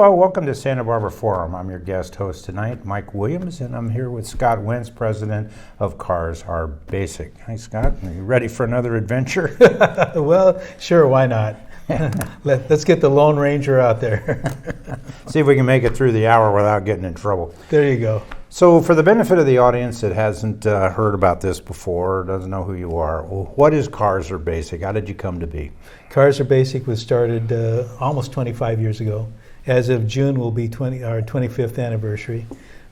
Hello, welcome to Santa Barbara Forum. I'm your guest host tonight, Mike Williams, and I'm here with Scott Wenz, president of Cars Are Basic. Hi, Scott. Are you ready for another adventure? Well, sure, why not? Let's get the Lone Ranger out there. See if we can make it through the hour without getting in trouble. There you go. So for the benefit of the audience that hasn't heard about this before, or doesn't know who you are, what is Cars Are Basic? How did you come to be? Cars Are Basic was started almost 25 years ago. As of June will be our 25th anniversary,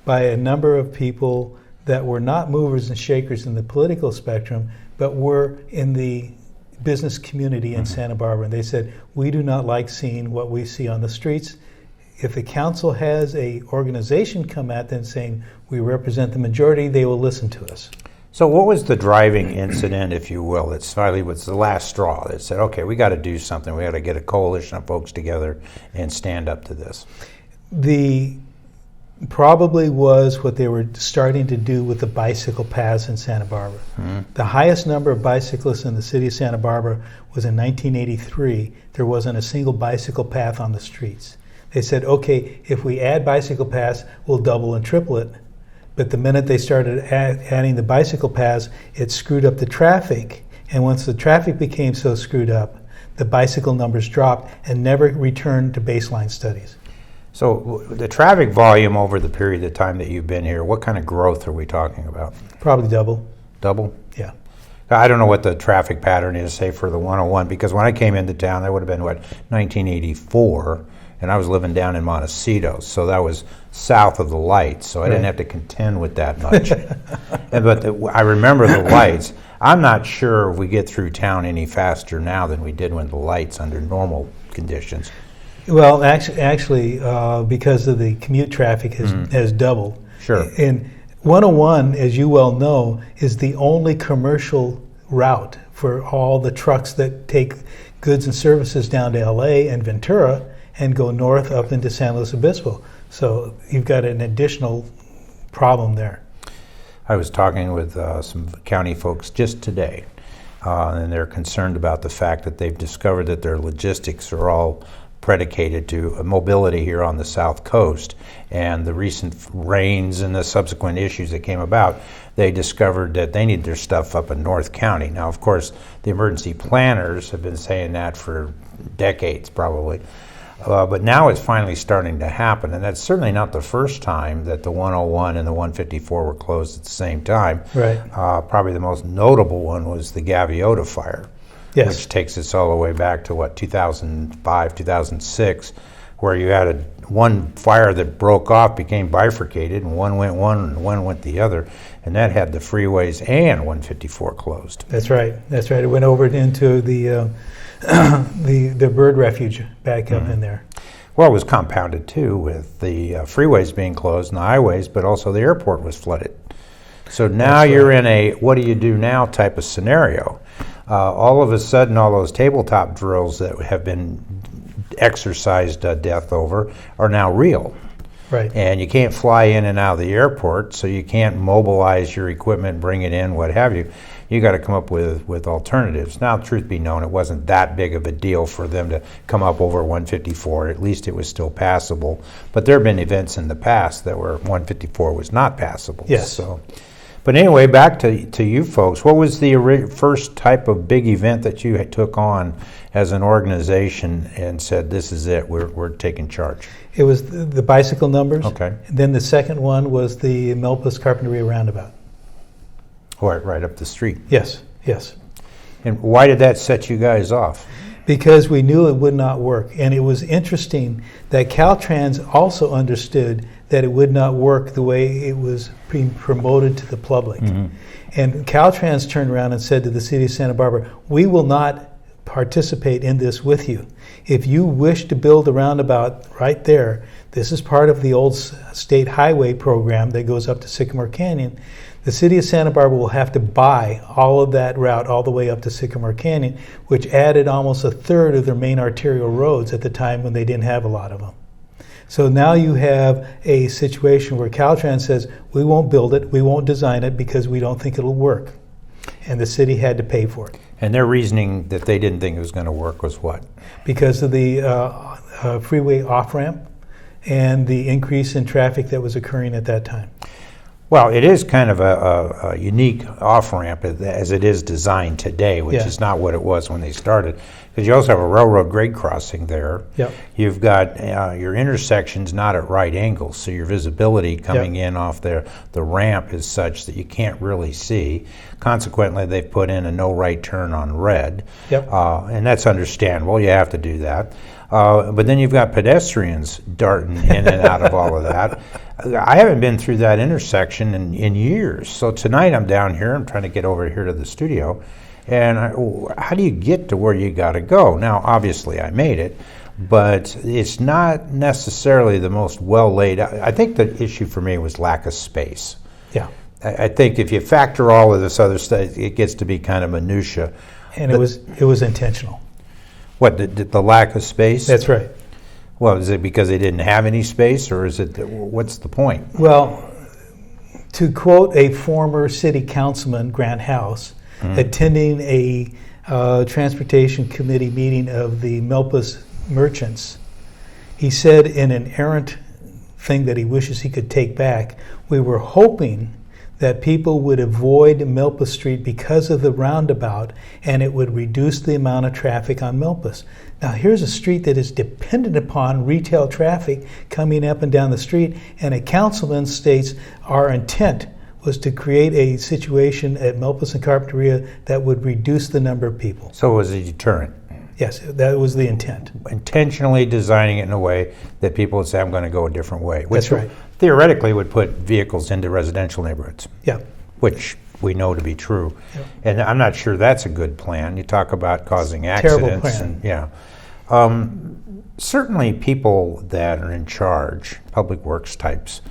by a number of people that were not movers and shakers in the political spectrum, but were in the business community in Santa Barbara. And they said, we do not like seeing what we see on the streets. If the council has a organization come at them saying, we represent the majority, they will listen to us. So what was the driving incident, if you will, that finally was the last straw that said, okay, we got to do something. We got to get a coalition of folks together and stand up to this? The probably was what they were starting to do with the bicycle paths in Santa Barbara. Mm-hmm. The highest number of bicyclists in the city of Santa Barbara was in 1983. There wasn't a single bicycle path on the streets. They said, okay, if we add bicycle paths, we'll double and triple it. But the minute they started adding the bicycle paths, it screwed up the traffic. And once the traffic became so screwed up, the bicycle numbers dropped and never returned to baseline studies. So the traffic volume over the period of time that you've been here, what kind of growth are we talking about? Probably double. Double? Yeah. I don't know what the traffic pattern is, say, for the 101, because when I came into town, that would have been, 1984, and I was living down in Montecito, so that was south of the lights, so I didn't have to contend with that much. I remember the lights. I'm not sure if we get through town any faster now than we did when the lights under normal conditions. Well, actually, because of the commute traffic has doubled. Sure. And 101, as you well know, is the only commercial route for all the trucks that take goods and services down to LA and Ventura and go north up into San Luis Obispo. So you've got an additional problem there. I was talking with some county folks just today, and they're concerned about the fact that they've discovered that their logistics are all predicated to mobility here on the South Coast, and the recent rains and the subsequent issues that came about, they discovered that they need their stuff up in North County. Now, of course, the emergency planners have been saying that for decades, probably. But now it's finally starting to happen, and that's certainly not the first time that the 101 and the 154 were closed at the same time. Right. Probably the most notable one was the Gaviota fire, yes, which takes us all the way back to 2005, 2006, where you had one fire that broke off, became bifurcated, and one went one and one went the other, and that had the freeways and 154 closed. That's right. That's right. It went over into the bird refuge back up in there. Well, it was compounded too with the freeways being closed and the highways, but also the airport was flooded. So now you're in a what do you do now type of scenario. All of a sudden, all those tabletop drills that have been exercised death over are now real. Right. And you can't fly in and out of the airport, so you can't mobilize your equipment, bring it in, what have you. You got to come up with alternatives. Now, truth be known, it wasn't that big of a deal for them to come up over 154. At least it was still passable. But there have been events in the past that where 154 was not passable. Yes. So, but anyway, back to you folks. What was the first type of big event that you took on as an organization and said, this is it, we're taking charge? It was the bicycle numbers. Okay. And then the second one was the Milpas Carpinteria Roundabout. Right up the street. Yes, yes. And why did that set you guys off? Because we knew it would not work. And it was interesting that Caltrans also understood that it would not work the way it was being promoted to the public. Mm-hmm. And Caltrans turned around and said to the city of Santa Barbara, we will not participate in this with you. If you wish to build a roundabout right there, this is part of the old state highway program that goes up to Sycamore Canyon. The city of Santa Barbara will have to buy all of that route all the way up to Sycamore Canyon, which added almost a third of their main arterial roads at the time when they didn't have a lot of them. So now you have a situation where Caltrans says, we won't build it, we won't design it because we don't think it'll work. And the city had to pay for it. And their reasoning that they didn't think it was going to work was what? Because of the freeway off-ramp. and the increase in traffic that was occurring at that time. Well, it is kind of a unique off-ramp as it is designed today, which Yeah. is not what it was when they started. Because you also have a railroad grade crossing there. Yep. You've got your intersections not at right angles, so your visibility coming in off the ramp is such that you can't really see. Consequently, they've put in a no right turn on red. Yep. And that's understandable. You have to do that. But then you've got pedestrians darting in and out of all of that. I haven't been through that intersection in years. So tonight I'm down here. I'm trying to get over here to the studio. And how do you get to where you got to go? Now, obviously, I made it, but it's not necessarily the most well laid out. I think the issue for me was lack of space. Yeah. I think if you factor all of this other stuff, it gets to be kind of minutia. And it was intentional. What, the lack of space? That's right. Well, is it because they didn't have any space, or is it, what's the point? Well, to quote a former city councilman, Grant House, attending a transportation committee meeting of the Milpas merchants, he said in an errant thing that he wishes he could take back, we were hoping that people would avoid Milpas Street because of the roundabout, and it would reduce the amount of traffic on Milpas. Now, here's a street that is dependent upon retail traffic coming up and down the street, and a councilman states our intent was to create a situation at Milpas and Carpinteria that would reduce the number of people. So it was a deterrent. Yes, that was the intent. Intentionally designing it in a way that people would say, I'm going to go a different way. Which That's right. Theoretically would put vehicles into residential neighborhoods. Yeah. Which we know to be true. Yep. And I'm not sure that's a good plan. You talk about causing Terrible accidents. plan. Certainly people that are in charge, public works types,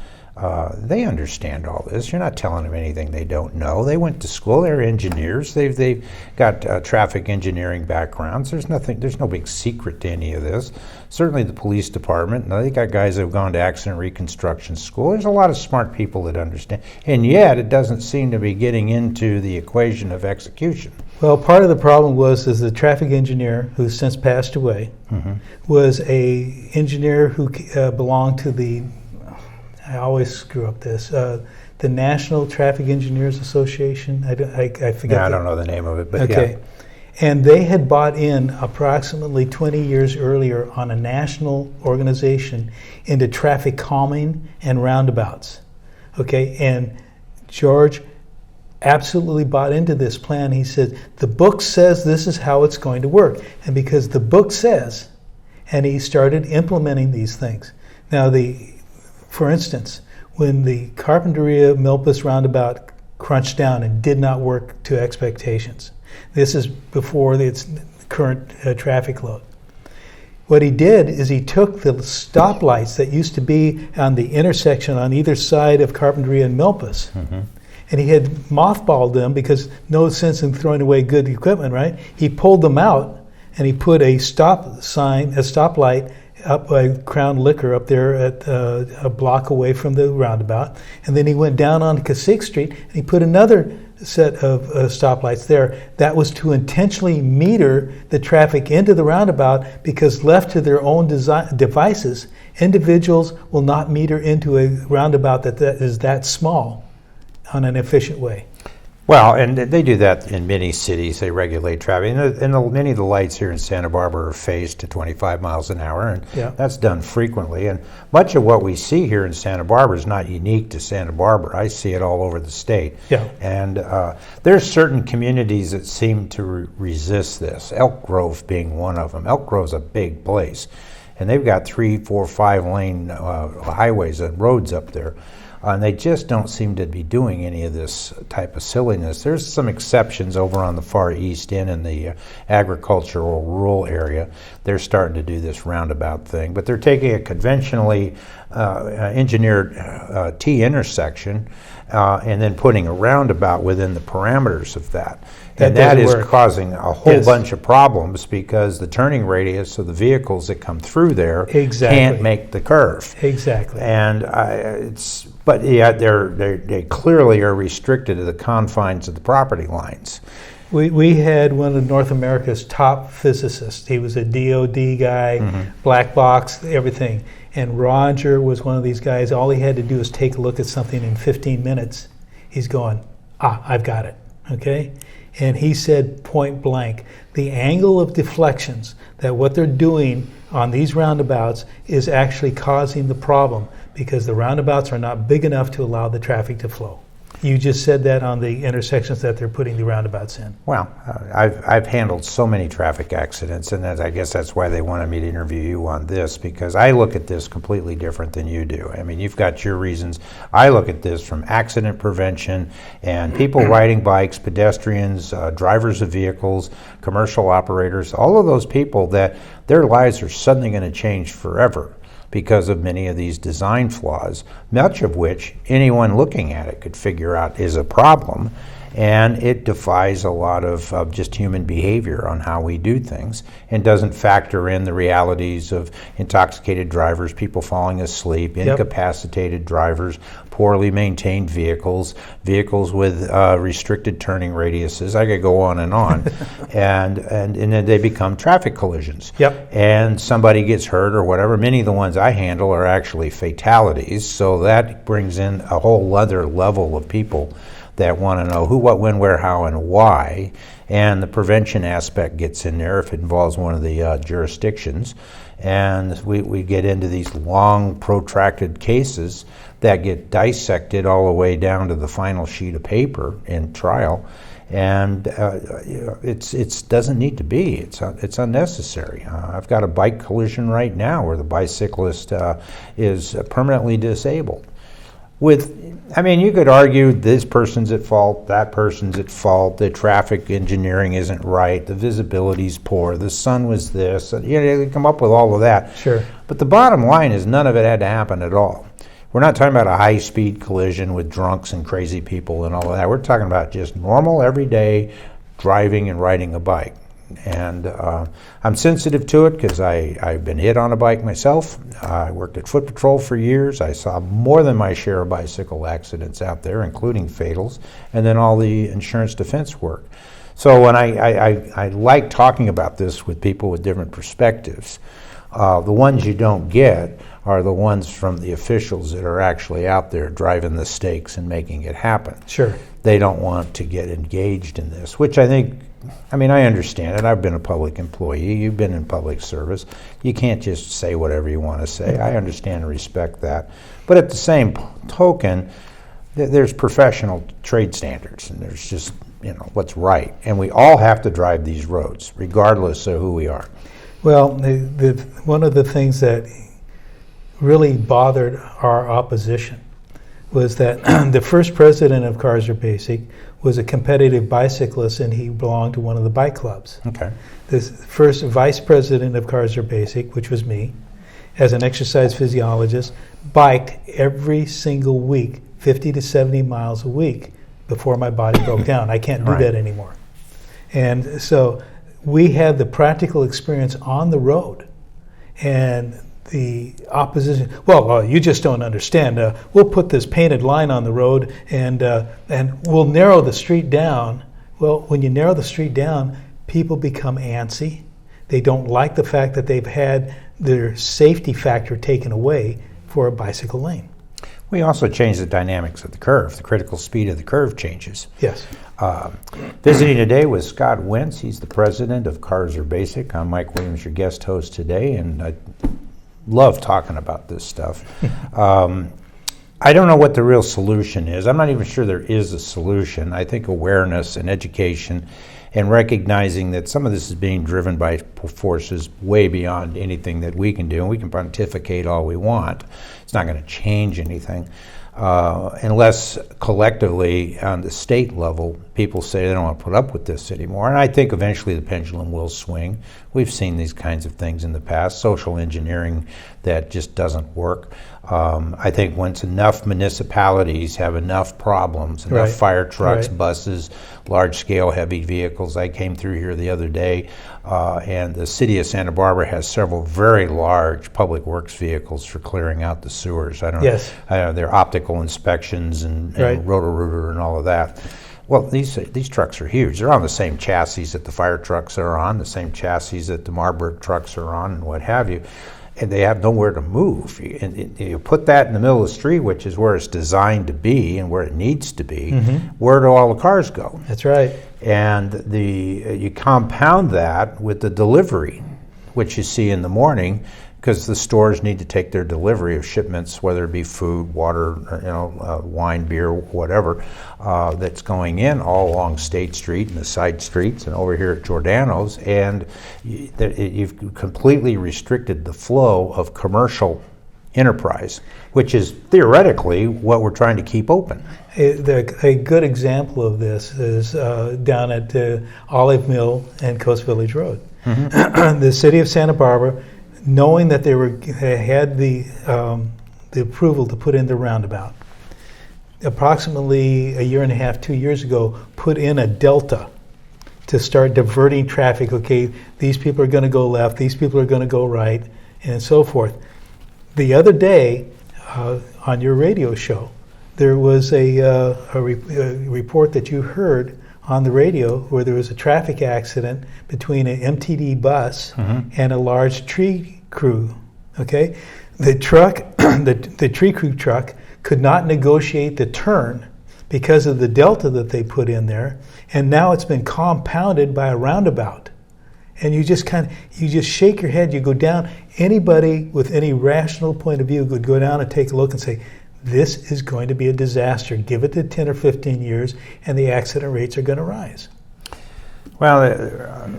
they understand all this. You're not telling them anything they don't know. They went to school. They're engineers. They've got traffic engineering backgrounds. There's no big secret to any of this. Certainly the police department. They got guys that have gone to accident reconstruction school. There's a lot of smart people that understand. And yet it doesn't seem to be getting into the equation of execution. Well, part of the problem was the traffic engineer, who's since passed away, was a engineer who belonged to the, I always screw up this, the National Traffic Engineers Association. I forget. Yeah, I don't know the name of it, but okay. yeah. And they had bought in approximately 20 years earlier on a national organization into traffic calming and roundabouts. Okay, and George absolutely bought into this plan. He said, the book says this is how it's going to work. And because the book says, and he started implementing these things. Now, for instance, when the Carpinteria Milpas roundabout crunched down and did not work to expectations, this is before its current traffic load. What he did is he took the stoplights that used to be on the intersection on either side of Carpinteria and Milpas, and he had mothballed them because no sense in throwing away good equipment, right? He pulled them out and he put a stoplight up by Crown Liquor up there at a block away from the roundabout. And then he went down on Casique Street and he put another set of stoplights there. That was to intentionally meter the traffic into the roundabout, because left to their own devices, individuals will not meter into a roundabout that is that small on an efficient way. Well, and they do that in many cities. They regulate traffic. And many of the lights here in Santa Barbara are phased to 25 miles an hour, and that's done frequently. And much of what we see here in Santa Barbara is not unique to Santa Barbara. I see it all over the state. Yeah. And there's certain communities that seem to resist this, Elk Grove being one of them. Elk Grove's a big place, and they've got 3, 4, 5 lane highways and roads up there. And they just don't seem to be doing any of this type of silliness. There's some exceptions over on the far east end in the agricultural rural area. They're starting to do this roundabout thing, but they're taking a conventionally engineered T intersection and then putting a roundabout within the parameters of that. And that is causing a whole bunch of problems, because the turning radius of the vehicles that come through there can't make the curve. Exactly. And but yeah, they clearly are restricted to the confines of the property lines. We had one of North America's top physicists. He was a DOD guy, black box, everything. And Roger was one of these guys. All he had to do is take a look at something in 15 minutes. He's going, I've got it, okay? And he said point blank, the angle of deflections, that what they're doing on these roundabouts is actually causing the problem because the roundabouts are not big enough to allow the traffic to flow. You just said that on the intersections that they're putting the roundabouts in. Well, I've handled so many traffic accidents, and I guess that's why they wanted me to interview you on this, because I look at this completely different than you do. I mean, you've got your reasons. I look at this from accident prevention and people riding bikes, pedestrians, drivers of vehicles, commercial operators, all of those people that their lives are suddenly going to change forever because of many of these design flaws, much of which anyone looking at it could figure out is a problem, and it defies a lot of just human behavior on how we do things and doesn't factor in the realities of intoxicated drivers, people falling asleep, incapacitated drivers, poorly maintained vehicles, vehicles with restricted turning radiuses. I could go on, and then they become traffic collisions. And somebody gets hurt or whatever. Many of the ones I handle are actually fatalities, so that brings in a whole other level of people that want to know who, what, when, where, how, and why. And the prevention aspect gets in there if it involves one of the jurisdictions. And we get into these long, protracted cases that get dissected all the way down to the final sheet of paper in trial. And it doesn't need to be. It's unnecessary. I've got a bike collision right now where the bicyclist is permanently disabled. You could argue this person's at fault, that person's at fault, the traffic engineering isn't right, the visibility's poor, the sun was this, they come up with all of that. Sure. But the bottom line is none of it had to happen at all. We're not talking about a high-speed collision with drunks and crazy people and all of that. We're talking about just normal, everyday driving and riding a bike. And I'm sensitive to it because I've been hit on a bike myself. I worked at Foot Patrol for years. I saw more than my share of bicycle accidents out there, including fatals, and then all the insurance defense work. So when I like talking about this with people with different perspectives, the ones you don't get are the ones from the officials that are actually out there driving the stakes and making it happen. Sure. They don't want to get engaged in this, which I understand it. I've been a public employee. You've been in public service. You can't just say whatever you want to say. I understand and respect that. But at the same token, there's professional trade standards, and there's just, what's right. And we all have to drive these roads, regardless of who we are. Well, one of the things that really bothered our opposition was that the first president of Cars Are Basic was a competitive bicyclist, and he belonged to one of the bike clubs. Okay. The first vice president of Cars Are Basic, which was me, as an exercise physiologist, biked every single week, 50 to 70 miles a week, before my body broke down. I can't do that anymore. And so we had the practical experience on the road, and the opposition, you just don't understand. We'll put this painted line on the road and we'll narrow the street down. Well, when you narrow the street down, people become antsy. They don't like the fact that they've had their safety factor taken away for a bicycle lane. We also change the dynamics of the curve. The critical speed of the curve changes. Yes. Visiting today with Scott Wenz. He's the president of Cars Are Basic. I'm Mike Williams, your guest host today, and I love talking about this stuff. I don't know what the real solution is. I'm not even sure there is a solution. I think awareness and education and recognizing that some of this is being driven by forces way beyond anything that we can do, and we can pontificate all we want. It's not going to change anything unless collectively on the state level people say they don't want to put up with this anymore. And I think eventually the pendulum will swing. We've seen these kinds of things in the past, social engineering that just doesn't work. I think once enough municipalities have enough problems, enough fire trucks, buses, large-scale heavy vehicles. I came through here the other day, and the city of Santa Barbara has several very large public works vehicles for clearing out the sewers. I don't know. They're optical inspections and Roto-Rooter and all of that. Well, these trucks are huge. They're on the same chassis that the fire trucks are on, the same chassis that the Marburg trucks are on, and what have you. And they have nowhere to move. And you put that in the middle of the street, which is where it's designed to be and where it needs to be. Where do all the cars go? That's right. And you compound that with the delivery, which you see in the morning, because the stores need to take their delivery of shipments, whether it be food, water, wine, beer, whatever, that's going in all along State Street and the side streets and over here at Giordano's, and you've completely restricted the flow of commercial enterprise, which is theoretically what we're trying to keep open. A good example of this is down at Olive Mill and Coast Village Road. The city of Santa Barbara, knowing that they had the approval to put in the roundabout, approximately a year and a half, 2 years ago, put in a delta to start diverting traffic. Okay, these people are going to go left, these people are going to go right, and so forth. The other day, on your radio show, there was a report that you heard on the radio where there was a traffic accident between an MTD bus and a large tree crew. Okay, the truck, the tree crew truck, could not negotiate the turn because of the delta that they put in there, and now it's been compounded by a roundabout. And you just shake your head. You go down. Anybody with any rational point of view could go down and take a look and say, this is going to be a disaster. Give it to 10 or 15 years, and the accident rates are going to rise. Well,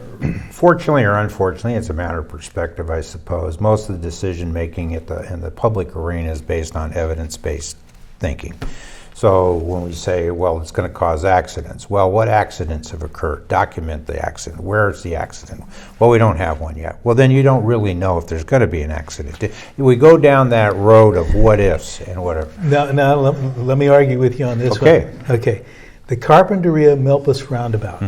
fortunately or unfortunately, it's a matter of perspective, I suppose. Most of the decision making in the public arena is based on evidence-based thinking. So when we say, well, it's going to cause accidents, well, what accidents have occurred? Document the accident. Where is the accident? Well, we don't have one yet. Well, then you don't really know if there's going to be an accident. We go down that road of what ifs and whatever. Now let me argue with you on this one. Okay. The Carpinteria Milpas Roundabout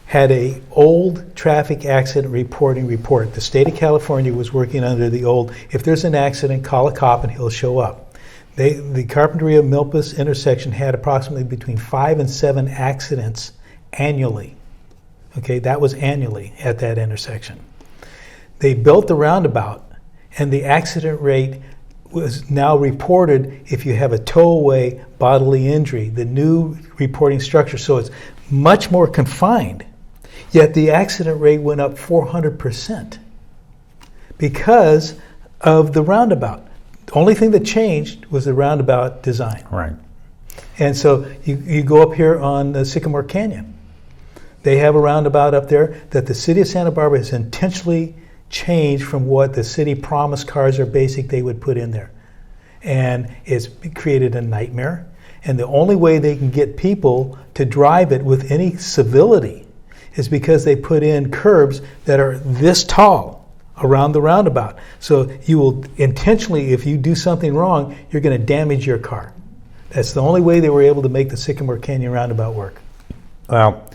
had a old traffic accident reporting report. The state of California was working under the old, if there's an accident, call a cop and he'll show up. The Carpinteria Milpas intersection had approximately between 5 and 7 accidents annually. Okay, that was annually at that intersection. They built the roundabout, and the accident rate was now reported if you have a tow-away bodily injury, the new reporting structure. So it's much more confined. Yet the accident rate went up 400% because of the roundabout. The only thing that changed was the roundabout design. Right. And so you go up here on the Sycamore Canyon. They have a roundabout up there that the city of Santa Barbara has intentionally changed from what the city promised cars are basic they would put in there. And it's created a nightmare. And the only way they can get people to drive it with any civility is because they put in curbs that are this tall around the roundabout. So you will intentionally, if you do something wrong, you're going to damage your car. That's the only way they were able to make the Sycamore Canyon roundabout work. Well,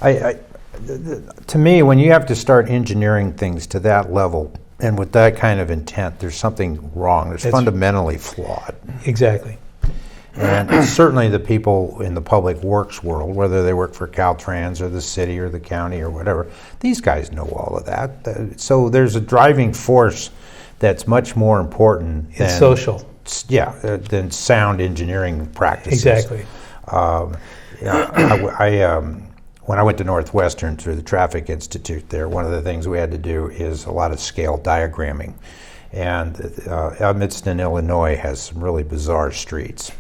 to me, when you have to start engineering things to that level and with that kind of intent, there's something wrong. It's fundamentally flawed. Exactly. And certainly the people in the public works world, whether they work for Caltrans or the city or the county or whatever, these guys know all of that. So there's a driving force that's much more important than social. Yeah, than sound engineering practices. Exactly. When I went to Northwestern through the Traffic Institute there, one of the things we had to do is a lot of scale diagramming. And Evanston, Illinois has some really bizarre streets.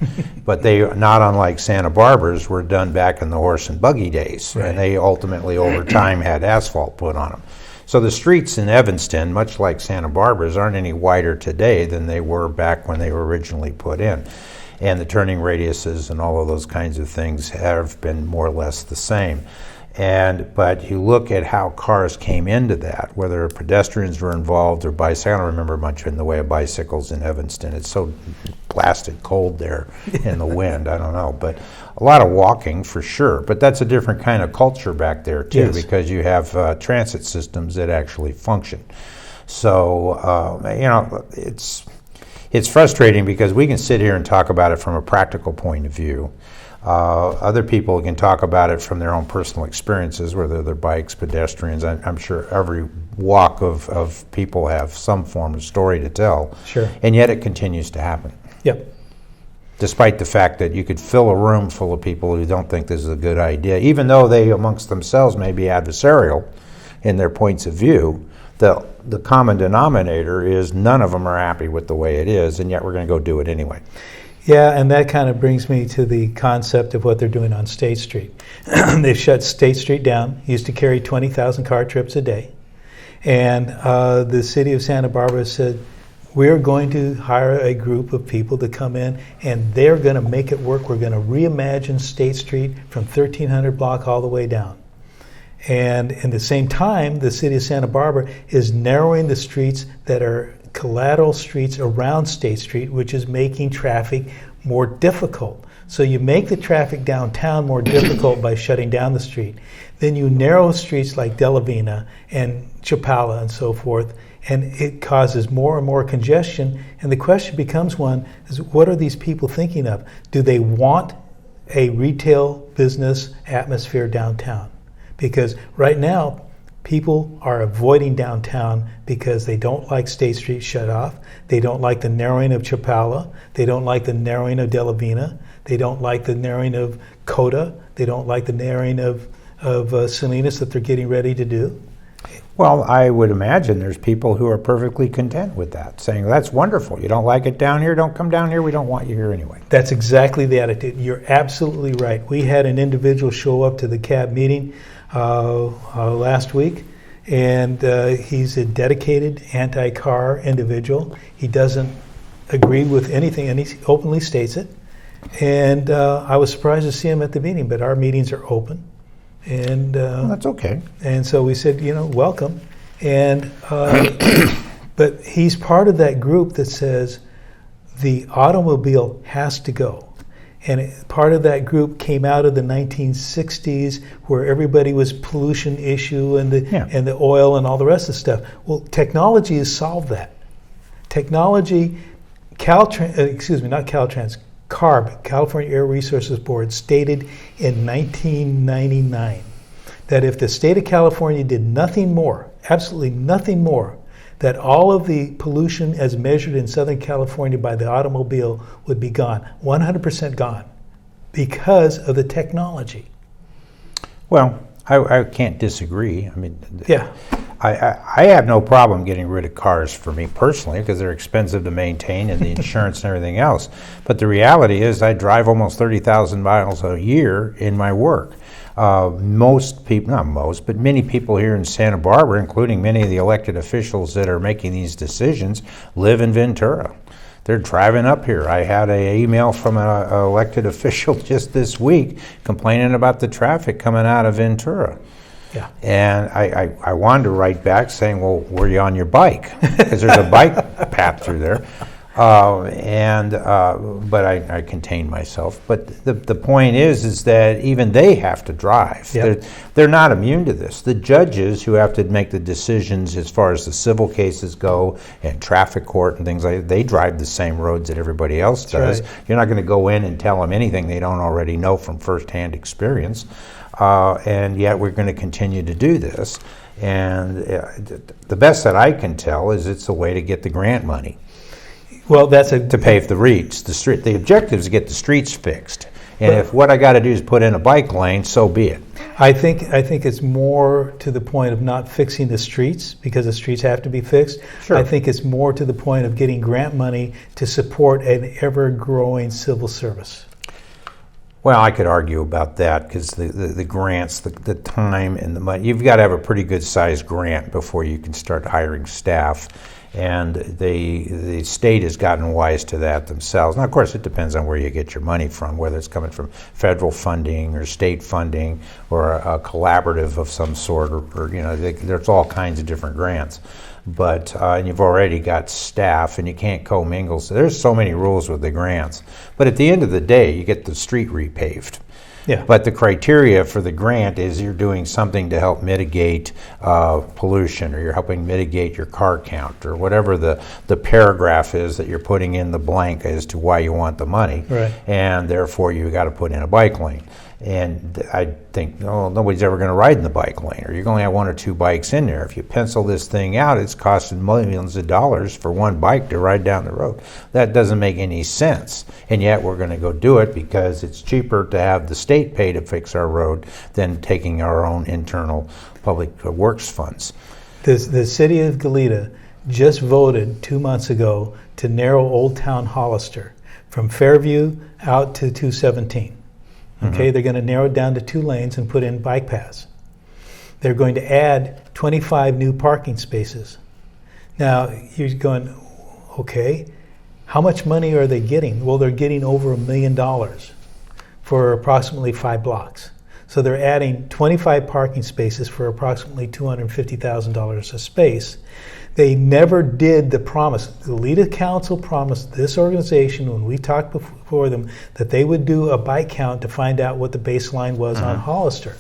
But they, not unlike Santa Barbara's, were done back in the horse and buggy days. Right. And they ultimately, over time, had asphalt put on them. So the streets in Evanston, much like Santa Barbara's, aren't any wider today than they were back when they were originally put in. And the turning radiuses and all of those kinds of things have been more or less the same. But you look at how cars came into that, whether pedestrians were involved or bicycles. I don't remember much in the way of bicycles in Evanston. It's so blasted cold there in the wind. I don't know. But a lot of walking for sure. But that's a different kind of culture back there too, yes, because you have transit systems that actually function. So, it's frustrating because we can sit here and talk about it from a practical point of view. Other people can talk about it from their own personal experiences, whether they're bikes, pedestrians. I'm sure every walk of people have some form of story to tell. Sure. And yet it continues to happen. Yep. Despite the fact that you could fill a room full of people who don't think this is a good idea, even though they amongst themselves may be adversarial in their points of view, the common denominator is none of them are happy with the way it is, and yet we're going to go do it anyway. Yeah, and that kind of brings me to the concept of what they're doing on State Street. They've shut State Street down. Used to carry 20,000 car trips a day. And the city of Santa Barbara said, we're going to hire a group of people to come in, and they're going to make it work. We're going to reimagine State Street from 1300 block all the way down. And in the same time, the city of Santa Barbara is narrowing the streets that are collateral streets around State Street, which is making traffic more difficult. So you make the traffic downtown more difficult by shutting down the street. Then you narrow streets like Delavina and Chapala and so forth, and it causes more and more congestion. And the question becomes one, is what are these people thinking of? Do they want a retail business atmosphere downtown? Because right now, people are avoiding downtown because they don't like State Street shut off. They don't like the narrowing of Chapala. They don't like the narrowing of Delavina. They don't like the narrowing of Coda. They don't like the narrowing of Salinas that they're getting ready to do. Well, I would imagine there's people who are perfectly content with that, saying, that's wonderful. You don't like it down here, don't come down here. We don't want you here anyway. That's exactly the attitude. You're absolutely right. We had an individual show up to the CAB meeting last week, and he's a dedicated anti-car individual. He doesn't agree with anything, and he openly states it. And I was surprised to see him at the meeting, but our meetings are open. And well, that's okay. And so we said, welcome. And but he's part of that group that says the automobile has to go. And part of that group came out of the 1960s, where everybody was pollution issue and the oil and all the rest of the stuff. Well, technology has solved that. Technology, CARB, California Air Resources Board, stated in 1999 that if the state of California did nothing more, absolutely nothing more, that all of the pollution as measured in Southern California by the automobile would be gone, 100% gone, because of the technology. Well, I can't disagree. I mean, yeah. I have no problem getting rid of cars for me personally, because they're expensive to maintain and the insurance and everything else. But the reality is I drive almost 30,000 miles a year in my work. Most people, not most, but many people here in Santa Barbara, including many of the elected officials that are making these decisions, live in Ventura. They're driving up here. I had an email from an elected official just this week complaining about the traffic coming out of Ventura. Yeah. And I wanted to write back saying, well, were you on your bike? Because there's a bike path through there. But I contained myself. But the point is that even they have to drive. Yep. They're not immune to this. The judges who have to make the decisions as far as the civil cases go and traffic court and things like that, they drive the same roads that everybody else does. Right. You're not going to go in and tell them anything they don't already know from firsthand experience. And yet we're going to continue to do this. And the best that I can tell is it's a way to get the grant money. Well, to pave the streets. The objective is to get the streets fixed. And if what I got to do is put in a bike lane, so be it. I think it's more to the point of not fixing the streets, because the streets have to be fixed. Sure. I think it's more to the point of getting grant money to support an ever-growing civil service. Well, I could argue about that, because the grants, the time and the money, you've got to have a pretty good sized grant before you can start hiring staff. And the state has gotten wise to that themselves. Now, of course, it depends on where you get your money from, whether it's coming from federal funding or state funding or a collaborative of some sort, or there's all kinds of different grants. But and you've already got staff, and you can't commingle. So there's so many rules with the grants. But at the end of the day, you get the street repaved. Yeah. But the criteria for the grant is you're doing something to help mitigate pollution, or you're helping mitigate your car count, or whatever the paragraph is that you're putting in the blank as to why you want the money. Right. And therefore you got to put in a bike lane. And I think, nobody's ever going to ride in the bike lane, or you're going to have 1 or 2 bikes in there. If you pencil this thing out, it's costing millions of dollars for one bike to ride down the road. That doesn't make any sense. And yet we're going to go do it because it's cheaper to have the state pay to fix our road than taking our own internal public works funds. The city of Goleta just voted 2 months ago to narrow Old Town Hollister from Fairview out to 217. Okay, they're going to narrow it down to 2 lanes and put in bike paths. They're going to add 25 new parking spaces. Now, you're going, okay, how much money are they getting? Well, they're getting over $1 million for approximately 5 blocks. So they're adding 25 parking spaces for approximately $250,000 a space. They never did the promise. The Goleta Council promised this organization, when we talked before them, that they would do a bike count to find out what the baseline was on Hollister.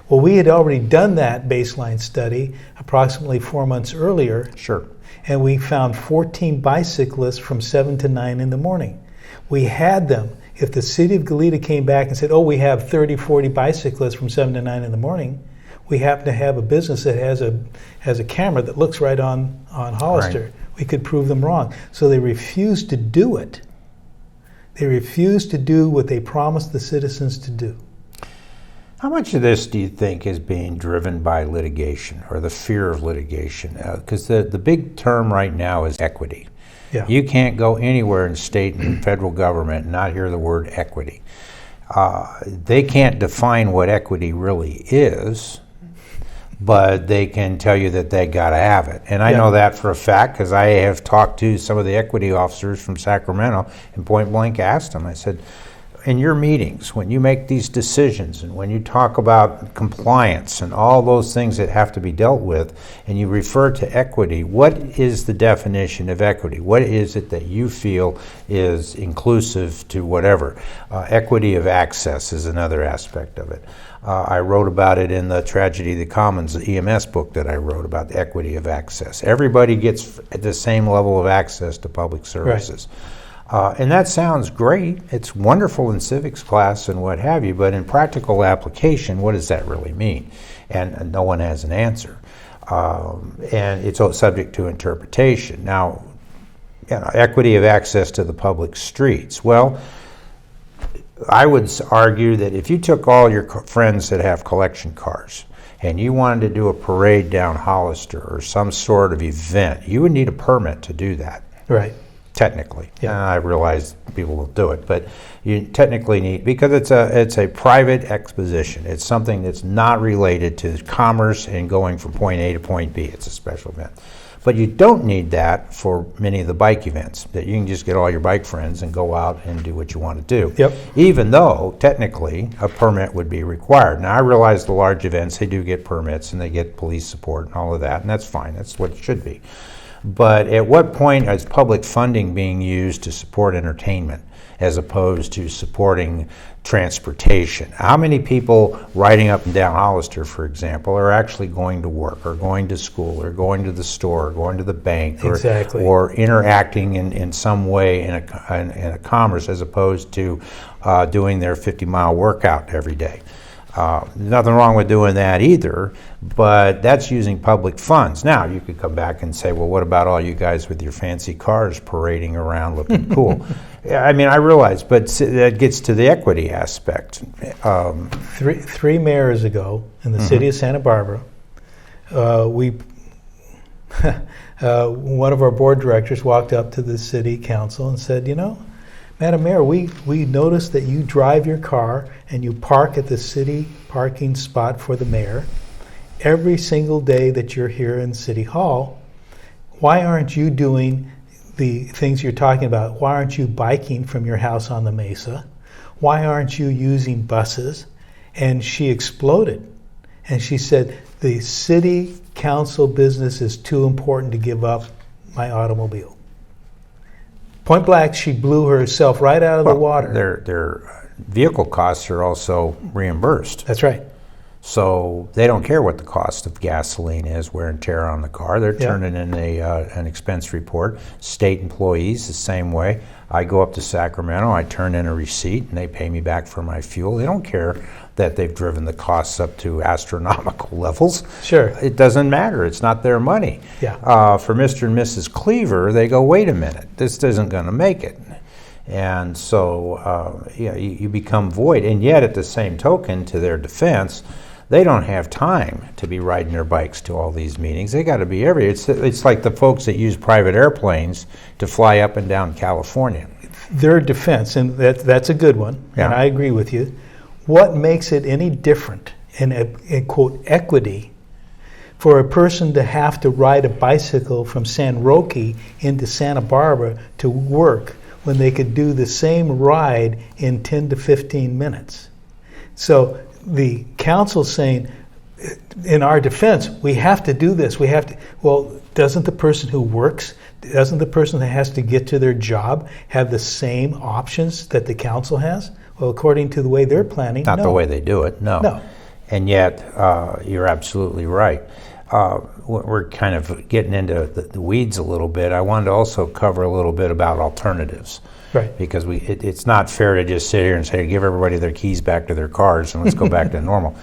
Well, we had already done that baseline study approximately 4 months earlier. Sure. And we found 14 bicyclists from 7 to 9 in the morning. We had them. If the city of Goleta came back and said, oh, we have 30, 40 bicyclists from 7 to 9 in the morning, we happen to have a business that has a camera that looks right on Hollister. Right. We could prove them wrong. So they refused to do it. They refused to do what they promised the citizens to do. How much of this do you think is being driven by litigation, or the fear of litigation? Because the big term right now is equity. Yeah. You can't go anywhere in state and federal government and not hear the word equity. They can't define what equity really is, but they can tell you that they got to have it. And I know that for a fact because I have talked to some of the equity officers from Sacramento and point blank asked them, I said, in your meetings, when you make these decisions and when you talk about compliance and all those things that have to be dealt with, and you refer to equity, what is the definition of equity? What is it that you feel is inclusive to whatever? Equity of access is another aspect of it. I wrote about it in the Tragedy of the Commons, the EMS book that I wrote about the equity of access. Everybody gets the same level of access to public services. Right. And that sounds great. It's wonderful in civics class and what have you, but in practical application, what does that really mean? And no one has an answer. And it's all subject to interpretation. Now, equity of access to the public streets. Well, I would argue that if you took all your friends that have collection cars and you wanted to do a parade down Hollister or some sort of event, you would need a permit to do that. Right. Technically, and I realize people will do it, but you technically need, because it's a private exposition. It's something that's not related to commerce and going from point A to point B. It's a special event. But you don't need that for many of the bike events, that you can just get all your bike friends and go out and do what you want to do. Yep. Even though, technically, a permit would be required. Now, I realize the large events, they do get permits and they get police support and all of that, and that's fine. That's what it should be. But at what point is public funding being used to support entertainment as opposed to supporting transportation? How many people riding up and down Hollister, for example, are actually going to work or going to school or going to the store or going to the bank or interacting in some way in a commerce as opposed to doing their 50-mile workout every day? Nothing wrong with doing that either, but that's using public funds. Now, you could come back and say, well, what about all you guys with your fancy cars parading around looking cool? I mean, I realize, but that gets to the equity aspect. Three mayors ago in the city of Santa Barbara, one of our board directors walked up to the city council and said, Madam Mayor, we noticed that you drive your car and you park at the city parking spot for the mayor every single day that you're here in City Hall. Why aren't you doing the things you're talking about? Why aren't you biking from your house on the Mesa? Why aren't you using buses? And she exploded. And she said, the city council business is too important to give up my automobile. Point blank, she blew herself right out of the water. They're vehicle costs are also reimbursed. That's right. So they don't care what the cost of gasoline is, wear and tear on the car. They're turning in an expense report. State employees, the same way. I go up to Sacramento, I turn in a receipt, and they pay me back for my fuel. They don't care that they've driven the costs up to astronomical levels. Sure. It doesn't matter. It's not their money. Yeah. For Mr. and Mrs. Cleaver, they go, wait a minute, this isn't going to make it. And so you become void. And yet, at the same token, to their defense, they don't have time to be riding their bikes to all these meetings. They got to be everywhere. It's like the folks that use private airplanes to fly up and down California. Their defense, and that's a good one, and I agree with you. What makes it any different in quote, equity for a person to have to ride a bicycle from San Roque into Santa Barbara to work when they could do the same ride in 10 to 15 minutes? So the council's saying, in our defense, we have to do this. We have to. Well, doesn't the person who works, doesn't the person that has to get to their job have the same options that the council has? Well, according to the way they're planning, Not no. the way they do it, no. And yet, you're absolutely right. We're kind of getting into the weeds a little bit. I wanted to also cover a little bit about alternatives. Right. Because it's not fair to just sit here and say, give everybody their keys back to their cars and let's go back to normal.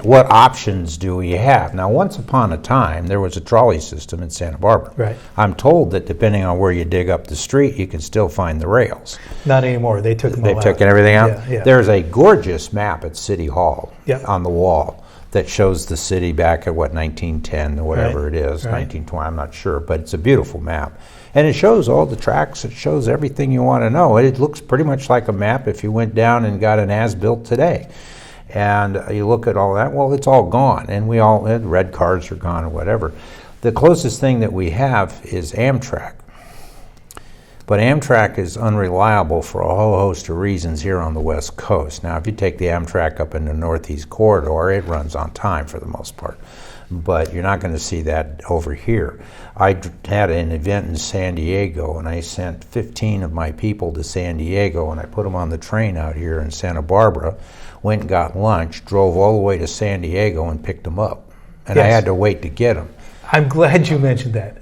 What options do we have? Now, once upon a time, there was a trolley system in Santa Barbara. Right. I'm told that depending on where you dig up the street, you can still find the rails. Not anymore. They took them all out. They've taken everything out? Yeah. There's a gorgeous map at City Hall on the wall that shows the city back at, 1910 or whatever it is, 1920, I'm not sure, but it's a beautiful map. And it shows all the tracks, it shows everything you want to know. It looks pretty much like a map if you went down and got an as-built today. And you look at all that, well, it's all gone, and red cars are gone or whatever. The closest thing that we have is Amtrak. But Amtrak is unreliable for a whole host of reasons here on the West Coast. Now, if you take the Amtrak up in the Northeast Corridor, it runs on time for the most part. But you're not going to see that over here. I had an event in San Diego, and I sent 15 of my people to San Diego, and I put them on the train out here in Santa Barbara, went and got lunch, drove all the way to San Diego and picked them up. And I had to wait to get them. I'm glad you mentioned that.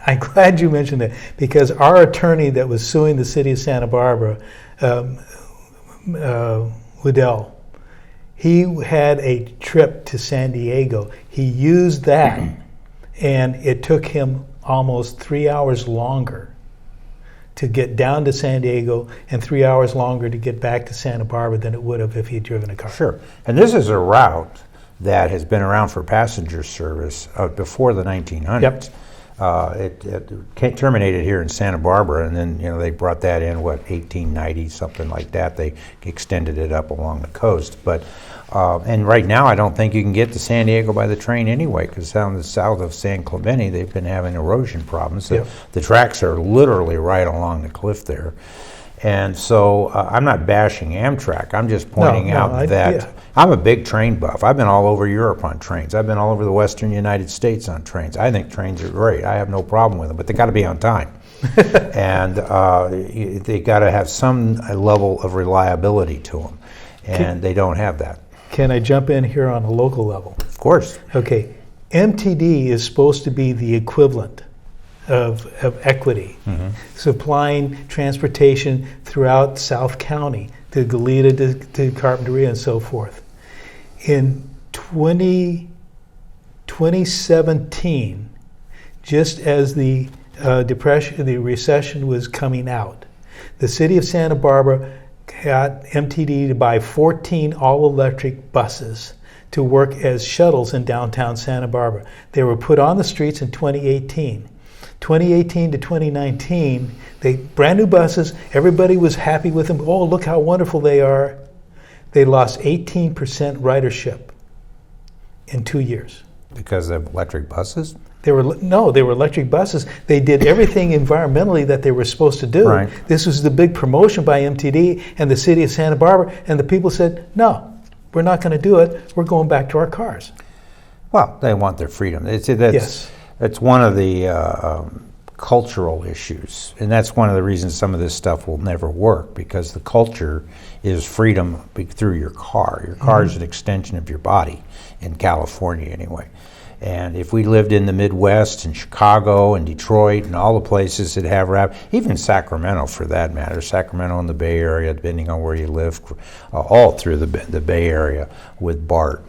Because our attorney that was suing the city of Santa Barbara, Waddell, he had a trip to San Diego. He used that, and it took him almost 3 hours longer to get down to San Diego and 3 hours longer to get back to Santa Barbara than it would have if he'd driven a car. Sure. And this is a route that has been around for passenger service before the 1900s. Yep. It terminated here in Santa Barbara, and then they brought that in 1890, something like that. They extended it up along the coast, but and right now I don't think you can get to San Diego by the train anyway, because down the south of San Clemente they've been having erosion problems. The tracks are literally right along the cliff there. And so I'm not bashing Amtrak. I'm just pointing out that I'm a big train buff. I've been all over Europe on trains. I've been all over the western United States on trains. I think trains are great. I have no problem with them, but they got to be on time. And they got to have some level of reliability to them. And they don't have that. Can I jump in here on a local level? Of course. Okay. MTD is supposed to be the equivalent of equity, supplying transportation throughout South County, to Goleta, to Carpinteria, and so forth. In 2017, just as the recession was coming out, the city of Santa Barbara got MTD to buy 14 all-electric buses to work as shuttles in downtown Santa Barbara. They were put on the streets in 2018. 2018 to 2019, they brand new buses. Everybody was happy with them. Oh, look how wonderful they are. They lost 18% ridership in 2 years. Because of electric buses? They were electric buses. They did everything environmentally that they were supposed to do. Right. This was the big promotion by MTD and the city of Santa Barbara, and the people said, no, we're not going to do it. We're going back to our cars. Well, they want their freedom. Yes. It's one of the cultural issues. And that's one of the reasons some of this stuff will never work, because the culture is freedom through your car. Your car is an extension of your body, in California anyway. And if we lived in the Midwest and Chicago and Detroit and all the places that have rap, even Sacramento for that matter, Sacramento and the Bay Area, depending on where you live, all through the Bay Area with BART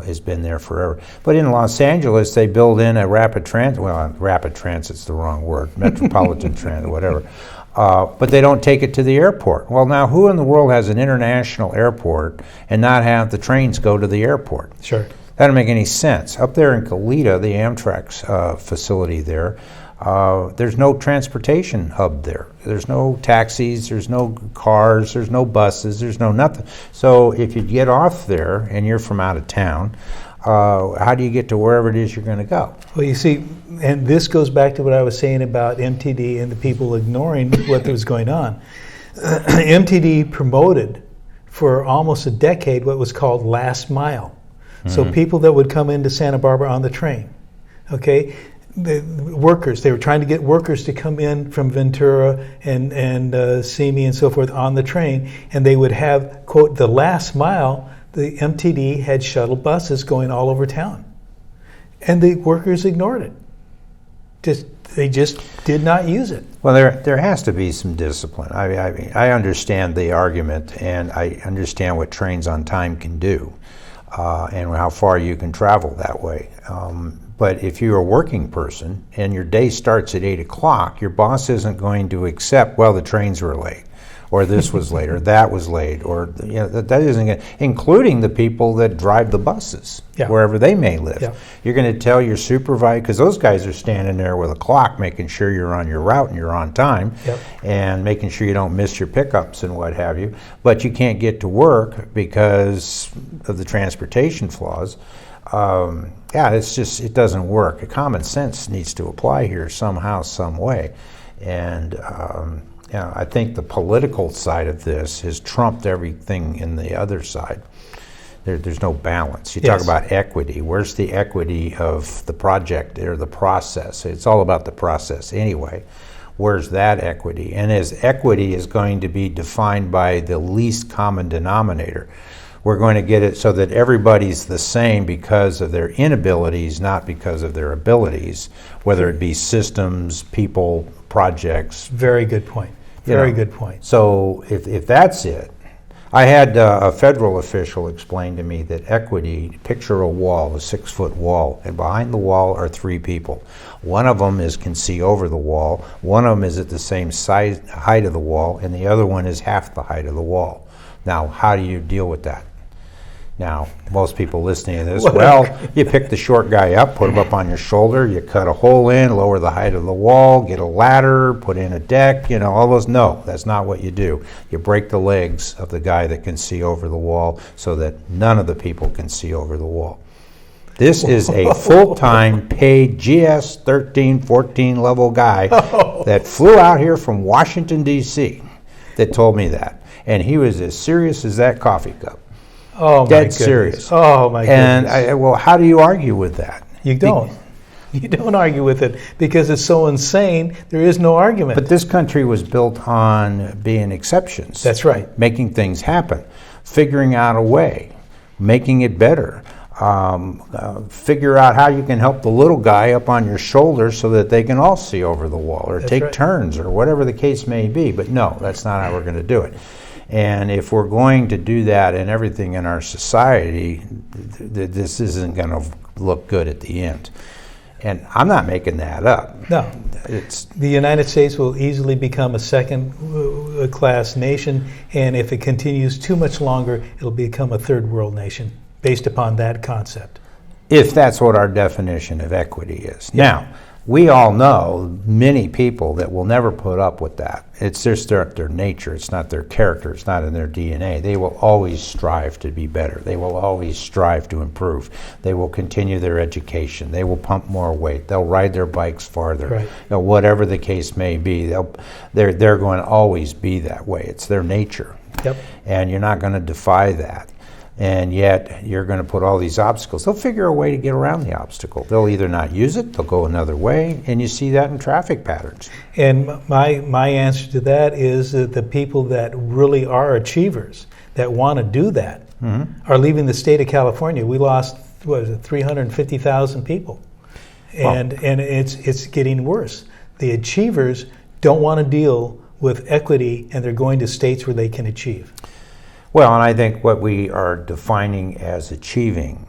has been there forever. But in Los Angeles, they build in a rapid transit, well, rapid transit's the wrong word, metropolitan transit, whatever. But they don't take it to the airport. Well, now who in the world has an international airport and not have the trains go to the airport? Sure. That doesn't make any sense. Up there in Goleta, the Amtrak's facility there, there's no transportation hub there. There's no taxis, there's no cars, there's no buses, there's no nothing. So if you get off there and you're from out of town, how do you get to wherever it is you're going to go? Well, you see, and this goes back to what I was saying about MTD and the people ignoring what was going on. MTD promoted for almost a decade what was called last mile. So people that would come into Santa Barbara on the train, okay, the workers, they were trying to get workers to come in from Ventura and Simi and so forth on the train, and they would have, quote, the last mile. The MTD had shuttle buses going all over town, and the workers ignored it. They just did not use it. Well, there has to be some discipline. I mean, I understand the argument, and I understand what trains on time can do. And how far you can travel that way. But if you're a working person and your day starts at 8 o'clock, your boss isn't going to accept, well, the trains were late, or this was late, or that was late, or that isn't going to, including the people that drive the buses, wherever they may live. Yeah. You're going to tell your supervisor, because those guys are standing there with a clock making sure you're on your route and you're on time, and making sure you don't miss your pickups and what have you. But you can't get to work because of the transportation flaws. It's just, it doesn't work. Common sense needs to apply here somehow, some way. And I think the political side of this has trumped everything in the other side. There's no balance. You talk about equity. Where's the equity of the project or the process? It's all about the process anyway. Where's that equity? And as equity is going to be defined by the least common denominator, we're going to get it so that everybody's the same because of their inabilities, not because of their abilities, whether it be systems, people, projects. Very good point. Very good point. So if that's it, I had a federal official explain to me that equity, picture a wall, a 6-foot wall, and behind the wall are 3 people. One of them can see over the wall, one of them is at the same height of the wall, and the other one is half the height of the wall. Now, how do you deal with that? Now, most people listening to this, you pick the short guy up, put him up on your shoulder, you cut a hole in, lower the height of the wall, get a ladder, put in a deck, all those. No, that's not what you do. You break the legs of the guy that can see over the wall so that none of the people can see over the wall. This is a full-time paid GS 13, 14 level guy that flew out here from Washington, D.C. that told me that. And he was as serious as that coffee cup. Oh, my Dead serious. Oh, my goodness. And how do you argue with that? You don't. You don't argue with it because it's so insane, there is no argument. But this country was built on being exceptions. That's right. Making things happen, figuring out a way, making it better. Figure out how you can help the little guy up on your shoulder so that they can all see over the wall, or take turns, or whatever the case may be. But no, that's not how we're going to do it. And if we're going to do that in everything in our society, this isn't going to look good at the end. And I'm not making that up. No. The United States will easily become a second-class nation, and if it continues too much longer, it'll become a third-world nation based upon that concept. If that's what our definition of equity is. Yeah. Now, we all know many people that will never put up with that. It's just their nature. It's not their character. It's not in their DNA. They will always strive to be better. They will always strive to improve. They will continue their education. They will pump more weight. They'll ride their bikes farther. Right. Whatever the case may be, they're going to always be that way. It's their nature. Yep. And you're not going to defy that. And yet you're going to put all these obstacles. They'll figure a way to get around the obstacle. They'll either not use it, they'll go another way, and you see that in traffic patterns. And my answer to that is that the people that really are achievers, that want to do that, are leaving the state of California. We lost, 350,000 people. And it's getting worse. The achievers don't want to deal with equity, and they're going to states where they can achieve. Well, and I think what we are defining as achieving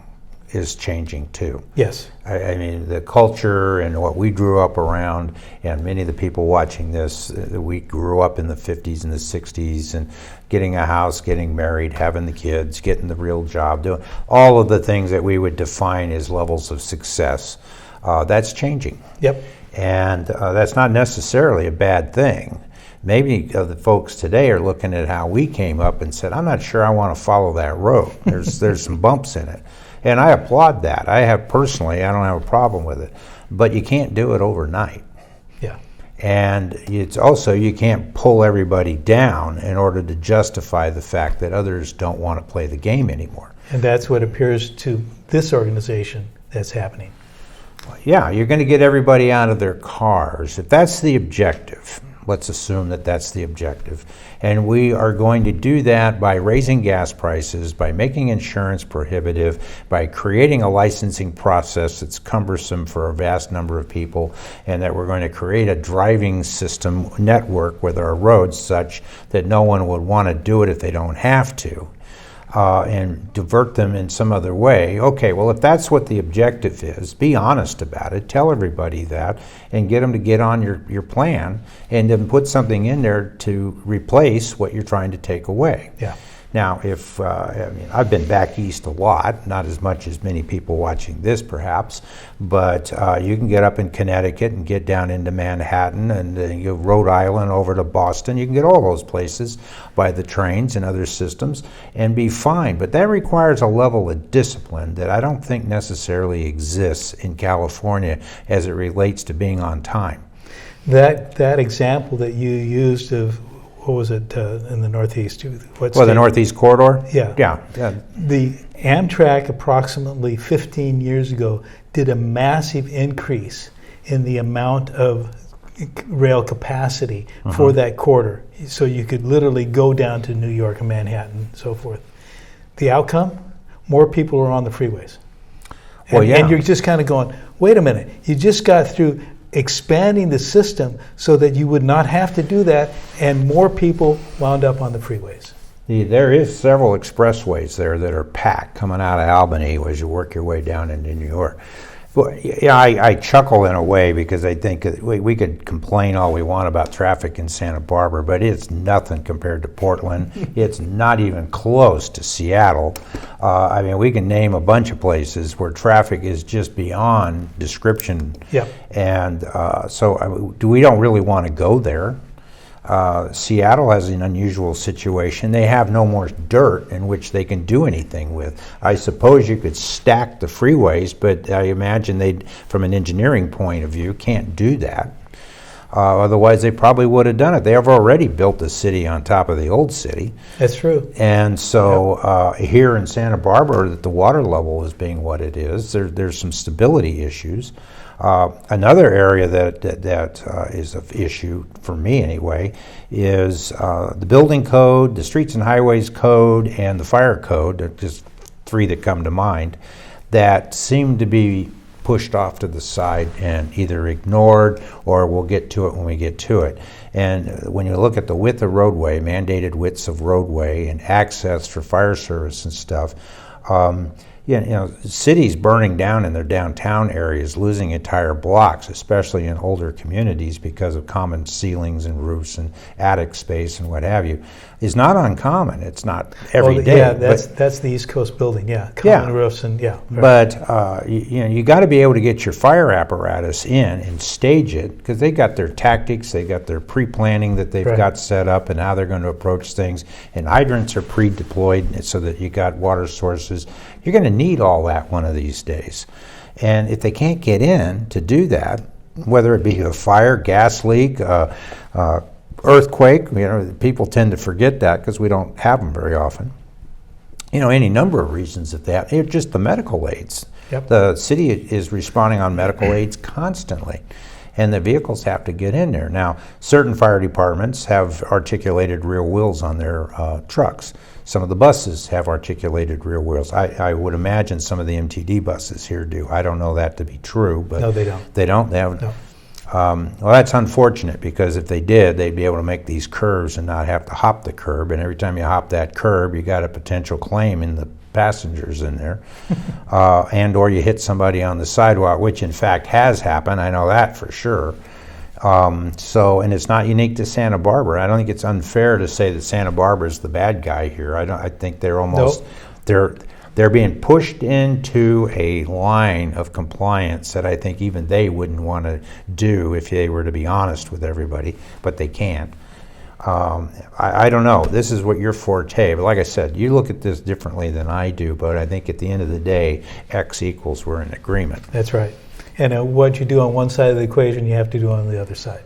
is changing too. Yes. I mean, the culture and what we grew up around, and many of the people watching this, we grew up in the 50s and the 60s and getting a house, getting married, having the kids, getting the real job, doing all of the things that we would define as levels of success. That's changing. Yep. And that's not necessarily a bad thing. Maybe the folks today are looking at how we came up and said, I'm not sure I want to follow that road. There's some bumps in it. And I applaud that. I don't have a problem with it. But you can't do it overnight. Yeah. And it's also, you can't pull everybody down in order to justify the fact that others don't want to play the game anymore. And that's what appears to this organization that's happening. Yeah, you're going to get everybody out of their cars. If that's the objective, let's assume that that's the objective. And we are going to do that by raising gas prices, by making insurance prohibitive, by creating a licensing process that's cumbersome for a vast number of people, and that we're going to create a driving system network with our roads such that no one would want to do it if they don't have to. And divert them in some other way. Okay, well, if that's what the objective is, be honest about it. Tell everybody that, and get them to get on your plan, and then put something in there to replace what you're trying to take away. Yeah. Now, if I've been back east a lot, not as much as many people watching this, perhaps, but you can get up in Connecticut and get down into Manhattan, and you go Rhode Island over to Boston. You can get all those places by the trains and other systems and be fine. But that requires a level of discipline that I don't think necessarily exists in California as it relates to being on time. That example that you used of, what was it, in the Northeast? The Northeast Corridor? Yeah. Yeah. The Amtrak, approximately 15 years ago, did a massive increase in the amount of rail capacity for that corridor. So you could literally go down to New York and Manhattan and so forth. The outcome? More people are on the freeways. And you're just kind of going, wait a minute, you just got through expanding the system so that you would not have to do that, and more people wound up on the freeways. There is several expressways there that are packed coming out of Albany as you work your way down into New York. But yeah, I chuckle in a way because I think we could complain all we want about traffic in Santa Barbara, but it's nothing compared to Portland. It's not even close to Seattle. We can name a bunch of places where traffic is just beyond description. Yeah. And we don't really want to go there. Seattle has an unusual situation. They have no more dirt in which they can do anything with. I suppose you could stack the freeways, but I imagine they, from an engineering point of view, can't do that. Otherwise, they probably would have done it. They have already built the city on top of the old city. That's true. And so here in Santa Barbara, that the water level is being what it is, there's some stability issues. Another area that is an issue for me anyway is the building code, the streets and highways code, and the fire code. Just three that come to mind that seem to be pushed off to the side and either ignored, or we'll get to it when we get to it. And when you look at the width of roadway, mandated widths of roadway, and access for fire service and stuff, cities burning down in their downtown areas, losing entire blocks, especially in older communities because of common ceilings and roofs and attic space and what have you, is not uncommon. It's not every day. Yeah, that's the East Coast building. Yeah, common roofs and Right. But you got to be able to get your fire apparatus in and stage it, because they got their tactics, they got their pre-planning that they've got set up, and how they're going to approach things. And hydrants are pre-deployed so that you got water sources. You're going to need all that one of these days. And if they can't get in to do that, whether it be a fire, gas leak, earthquake, people tend to forget that because we don't have them very often. any number of reasons that they have. It's just the medical aids. Yep. The city is responding on medical aids constantly, and the vehicles have to get in there. Now, certain fire departments have articulated rear wheels on their trucks. Some of the buses have articulated rear wheels. I would imagine some of the MTD buses here do. I don't know that to be true, but No, they don't. They don't. They haven't. No. Well, that's unfortunate, because if they did, they'd be able to make these curves and not have to hop the curb. And every time you hop that curb, you got a potential claim in the passengers in there, and or you hit somebody on the sidewalk, which in fact has happened. I know that for sure. And it's not unique to Santa Barbara. I don't think it's unfair to say that Santa Barbara is the bad guy here. I think they're almost they're being pushed into a line of compliance that I think even they wouldn't want to do if they were to be honest with everybody, but they can't. I don't know. This is what your forte, but like I said, you look at this differently than I do, but I think at the end of the day, X equals we're in agreement. That's right. And what you do on one side of the equation, you have to do on the other side.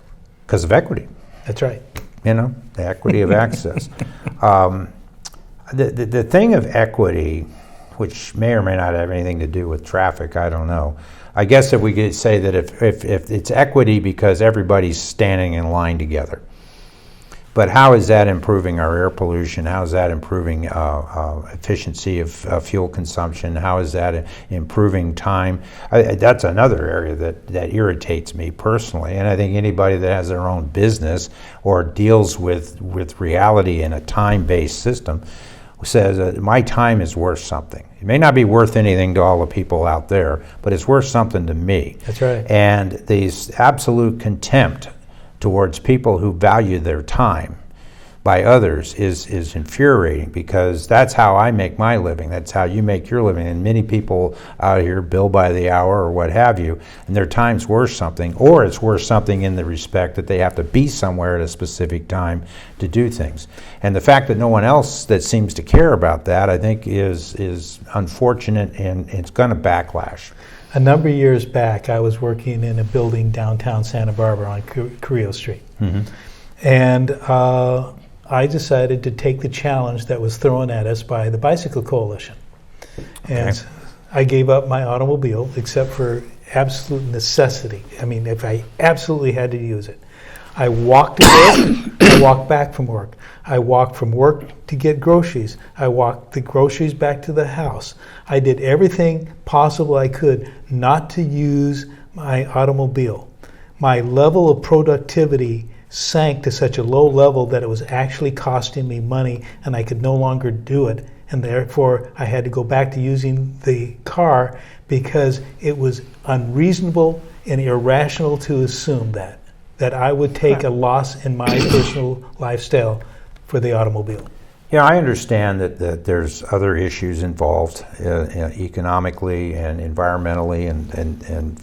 Because of equity. That's right. The equity of access. The thing of equity, which may or may not have anything to do with traffic, I don't know. I guess if we could say that if it's equity because everybody's standing in line together. But how is that improving our air pollution? How is that improving efficiency of fuel consumption? How is that improving time? That's another area that irritates me personally. And I think anybody that has their own business or deals with reality in a time-based system says my time is worth something. It may not be worth anything to all the people out there, but it's worth something to me. That's right. And these absolute contempt towards people who value their time by others is infuriating, because that's how I make my living. That's how you make your living. And many people out here bill by the hour or what have you, and their time's worth something, or it's worth something in the respect that they have to be somewhere at a specific time to do things. And the fact that no one else that seems to care about that, I think, is unfortunate, and it's going to backlash. A number of years back, I was working in a building downtown Santa Barbara on Carrillo Street. Mm-hmm. And I decided to take the challenge that was thrown at us by the Bicycle Coalition. And I gave up my automobile except for absolute necessity. I mean, if I absolutely had to use it. I walked to work, I walked back from work. I walked from work to get groceries. I walked the groceries back to the house. I did everything possible I could not to use my automobile. My level of productivity sank to such a low level that it was actually costing me money, and I could no longer do it. And therefore, I had to go back to using the car, because it was unreasonable and irrational to assume that I would take a loss in my personal lifestyle for the automobile. Yeah, I understand that there's other issues involved economically and environmentally and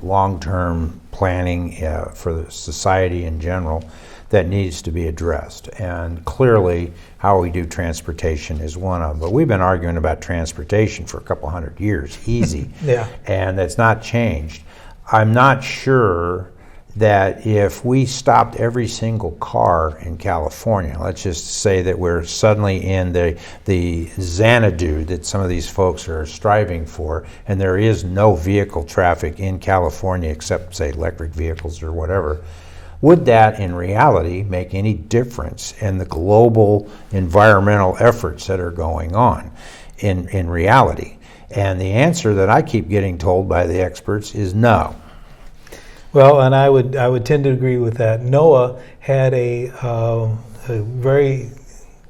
long-term planning for the society in general that needs to be addressed. And clearly, how we do transportation is one of them. But we've been arguing about transportation for a couple hundred years, easy. Yeah. And that's not changed. I'm not sure that if we stopped every single car in California, let's just say that we're suddenly in the Xanadu that some of these folks are striving for, and there is no vehicle traffic in California except, say, electric vehicles or whatever, would that in reality make any difference in the global environmental efforts that are going on in reality? And the answer that I keep getting told by the experts is no. Well, and I would tend to agree with that. NOAA had a very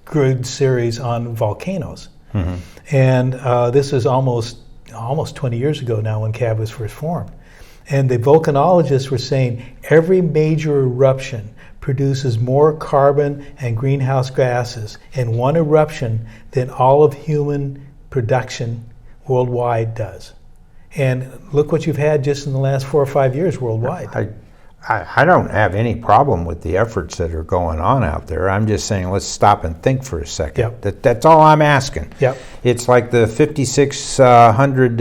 good series on volcanoes, Mm-hmm. and this is almost 20 years ago now when CAB was first formed. And the volcanologists were saying every major eruption produces more carbon and greenhouse gases in one eruption than all of human production worldwide does. And look what you've had just in the last 4 or 5 years worldwide. I don't have any problem with the efforts that are going on out there. I'm just saying let's stop and think for a second. Yep. That's all I'm asking. Yep. It's like the 5,600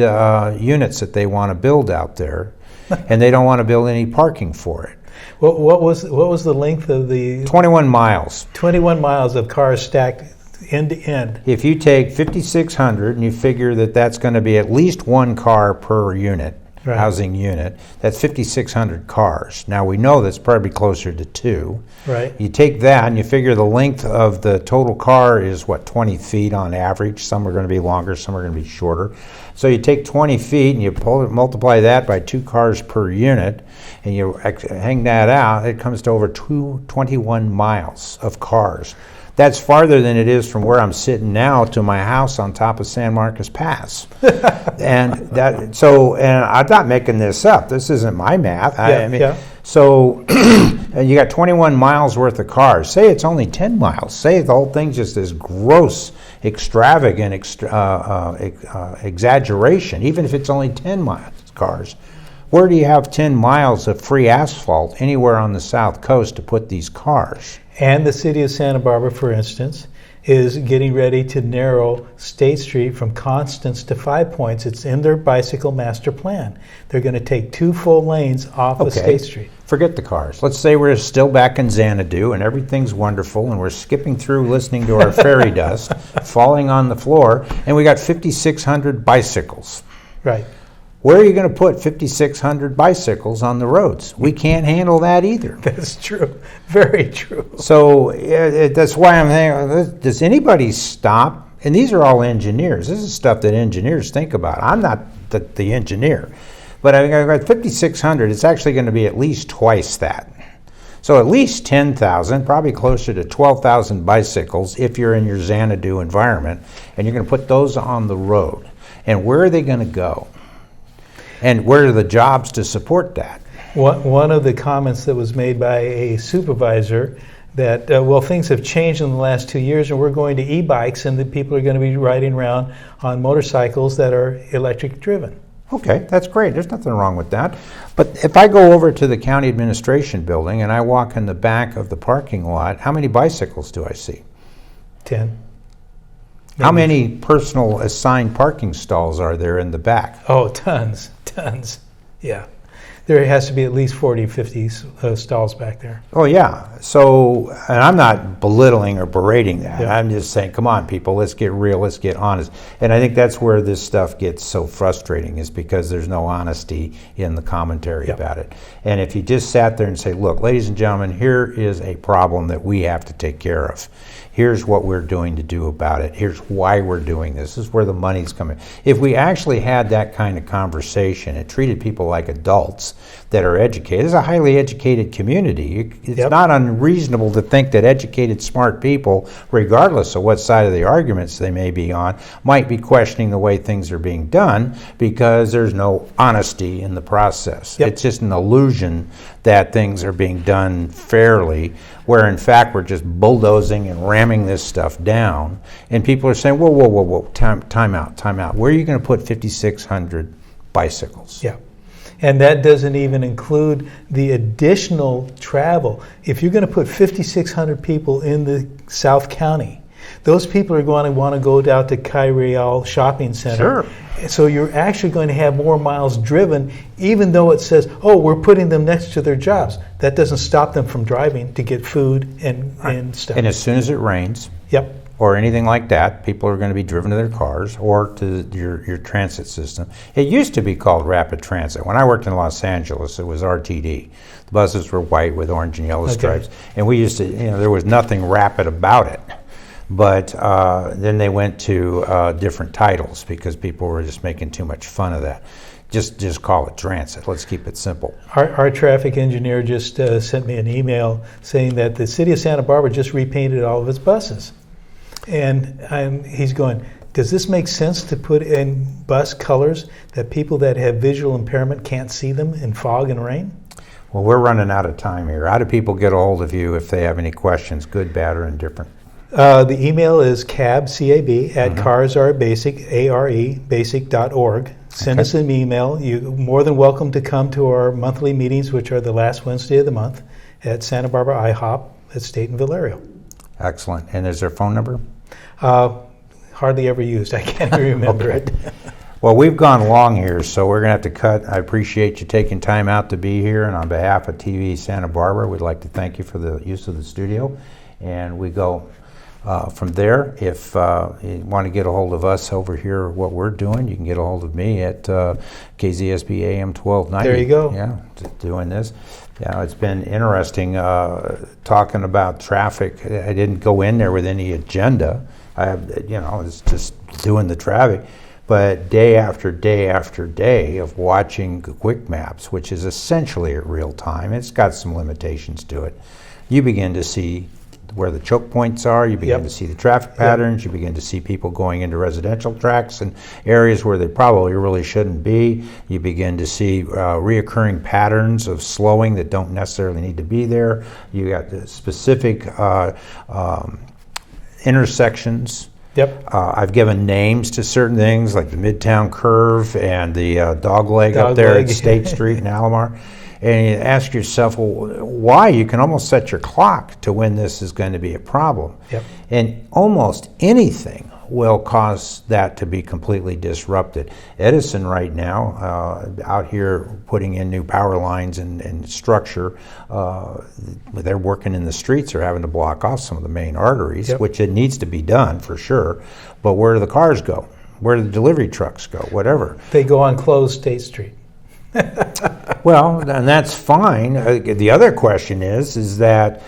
units that they want to build out there, and they don't want to build any parking for it. What was the length of the 21 miles. 21 miles of cars stacked end to end. If you take 5,600 and you figure that that's going to be at least one car per unit, Right. housing unit, that's 5,600 cars. Now we know that's probably closer to 2. Right. You take that and you figure the length of the total car is, what, 20 feet on average? Some are going to be longer, some are going to be shorter. So you take 20 feet and you multiply that by 2 cars per unit, and you hang that out, it comes to over 21 miles of cars. That's farther than it is from where I'm sitting now to my house on top of San Marcos Pass. And I'm not making this up. This isn't my math. So you got 21 miles worth of cars. Say it's only 10 miles. Say the whole thing's just this gross, extravagant exaggeration, even if it's only 10 miles cars. Where do you have 10 miles of free asphalt anywhere on the South Coast to put these cars? And the city of Santa Barbara, for instance, is getting ready to narrow State Street from Constance to 5 Points. It's in their bicycle master plan. They're going to take 2 full lanes off of State Street. Forget the cars. Let's say we're still back in Xanadu and everything's wonderful and we're skipping through listening to our fairy dust falling on the floor, and we got 5,600 bicycles. Right. Where are you going to put 5,600 bicycles on the roads? We can't handle that either. That's true. Very true. So that's why I'm thinking, does anybody stop? And these are all engineers. This is stuff that engineers think about. I'm not the engineer. But I've got 5,600. It's actually going to be at least twice that. So at least 10,000, probably closer to 12,000 bicycles if you're in your Xanadu environment. And you're going to put those on the road. And where are they going to go? And where are the jobs to support that? One of the comments that was made by a supervisor that, things have changed in the last 2 years and we're going to e-bikes and the people are going to be riding around on motorcycles that are electric driven. Okay, that's great. There's nothing wrong with that. But if I go over to the county administration building and I walk in the back of the parking lot, how many bicycles do I see? 10. How many personal assigned parking stalls are there in the back? Oh, tons. Yeah. There has to be at least 40, 50 stalls back there. Oh, yeah. So, and I'm not belittling or berating that. Yeah. I'm just saying, come on, people, let's get real, let's get honest. And I think that's where this stuff gets so frustrating, is because there's no honesty in the commentary about it. And if you just sat there and say, look, ladies and gentlemen, here is a problem that we have to take care of. Here's what we're doing to do about it. Here's why we're doing this. This is where the money's coming. If we actually had that kind of conversation and treated people like adults that are educated, it's a highly educated community. It's not unreasonable to think that educated, smart people, regardless of what side of the arguments they may be on, might be questioning the way things are being done because there's no honesty in the process. It's just an illusion that things are being done fairly, where in fact we're just bulldozing and ramming this stuff down. And people are saying, whoa, time out. Where are you going to put 5,600 bicycles? Yeah. And that doesn't even include the additional travel. If you're going to put 5,600 people in the South County, those people are going to want to go down to Kyriel Shopping Center. Sure. So you're actually going to have more miles driven, even though it says, oh, we're putting them next to their jobs. That doesn't stop them from driving to get food and stuff. And as soon as it rains, or anything like that, people are going to be driven to their cars or to your transit system. It used to be called rapid transit. When I worked in Los Angeles, it was RTD. The buses were white with orange and yellow stripes. And we used to, there was nothing rapid about it. But then they went to different titles because people were just making too much fun of that. Just call it transit. Let's keep it simple. Our traffic engineer just sent me an email saying that the city of Santa Barbara just repainted all of its buses. And he's going, does this make sense to put in bus colors that people that have visual impairment can't see them in fog and rain? Well, we're running out of time here. How do people get a hold of you if they have any questions, good, bad, or indifferent? The email is cab, at carsarbasic.org. Send us an email. You're more than welcome to come to our monthly meetings, which are the last Wednesday of the month at Santa Barbara IHOP at State and Valerio. Excellent. And is there a phone number? Hardly ever used. I can't even remember it. Well, we've gone long here, so we're going to have to cut. I appreciate you taking time out to be here. And on behalf of TV Santa Barbara, we'd like to thank you for the use of the studio. And we go From there, if you want to get a hold of us over here, what we're doing, you can get a hold of me at KZSB AM 1290. There you go. Yeah, doing this. Yeah, it's been interesting talking about traffic. I didn't go in there with any agenda. It's just doing the traffic. But day after day after day of watching quick maps, which is essentially at real time, it's got some limitations to it. You begin to see where the choke points are, you begin to see the traffic patterns, you begin to see people going into residential tracts and areas where they probably really shouldn't be. You begin to see reoccurring patterns of slowing that don't necessarily need to be there. You got the specific intersections. I've given names to certain things like the Midtown Curve and the dogleg up there at State Street in Alomar. And you ask yourself, well, why? You can almost set your clock to when this is going to be a problem. And almost anything will cause that to be completely disrupted. Edison right now, out here putting in new power lines and structure, they're working in the streets, they're having to block off some of the main arteries, which it needs to be done for sure. But where do the cars go? Where do the delivery trucks go? Whatever. They go on closed State Street. Well, and that's fine. The other question is that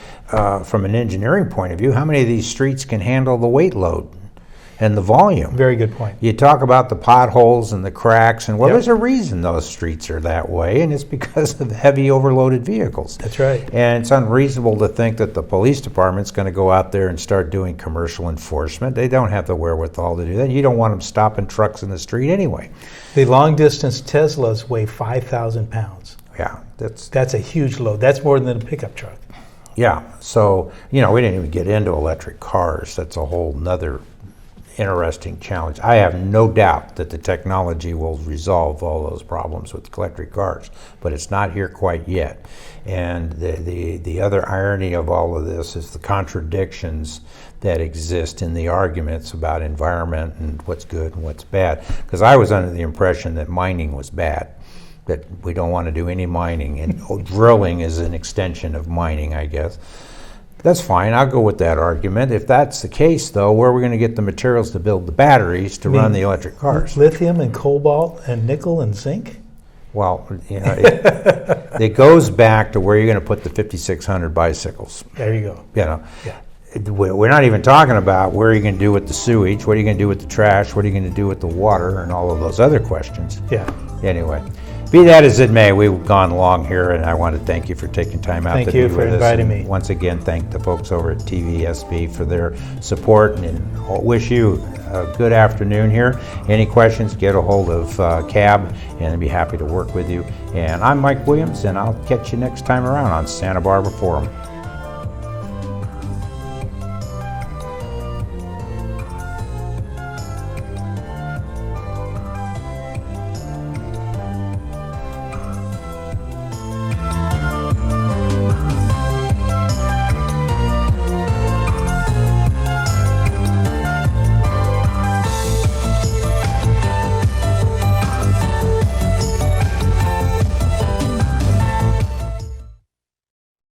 from an engineering point of view, how many of these streets can handle the weight load and the volume? Very good point. You talk about the potholes and the cracks, and there's a reason those streets are that way, and it's because of heavy overloaded vehicles. That's right. And it's unreasonable to think that the police department's going to go out there and start doing commercial enforcement. They don't have the wherewithal to do that. You don't want them stopping trucks in the street anyway. The long-distance Teslas weigh 5,000 pounds. Yeah, that's a huge load. That's more than a pickup truck. Yeah, so, we didn't even get into electric cars. That's a whole nother interesting challenge. I have no doubt that the technology will resolve all those problems with electric cars, but it's not here quite yet. And the other irony of all of this is the contradictions that exist in the arguments about environment and what's good and what's bad. Because I was under the impression that mining was bad, that we don't want to do any mining, and drilling is an extension of mining, I guess. That's fine, I'll go with that argument. If that's the case, though, where are we going to get the materials to build the batteries to run the electric cars? Lithium and cobalt and nickel and zinc? Well, it goes back to where you're going to put the 5,600 bicycles. There you go. We're not even talking about where are you going to do with the sewage, what are you going to do with the trash, what are you going to do with the water, and all of those other questions. Anyway, be that as it may, we've gone long here, and I want to thank you for taking time out to be with us. Thank you for inviting me. Once again, thank the folks over at TVSB for their support, and wish you a good afternoon here. Any questions, get a hold of Cab, and I'd be happy to work with you. And I'm Mike Williams, and I'll catch you next time around on Santa Barbara Forum.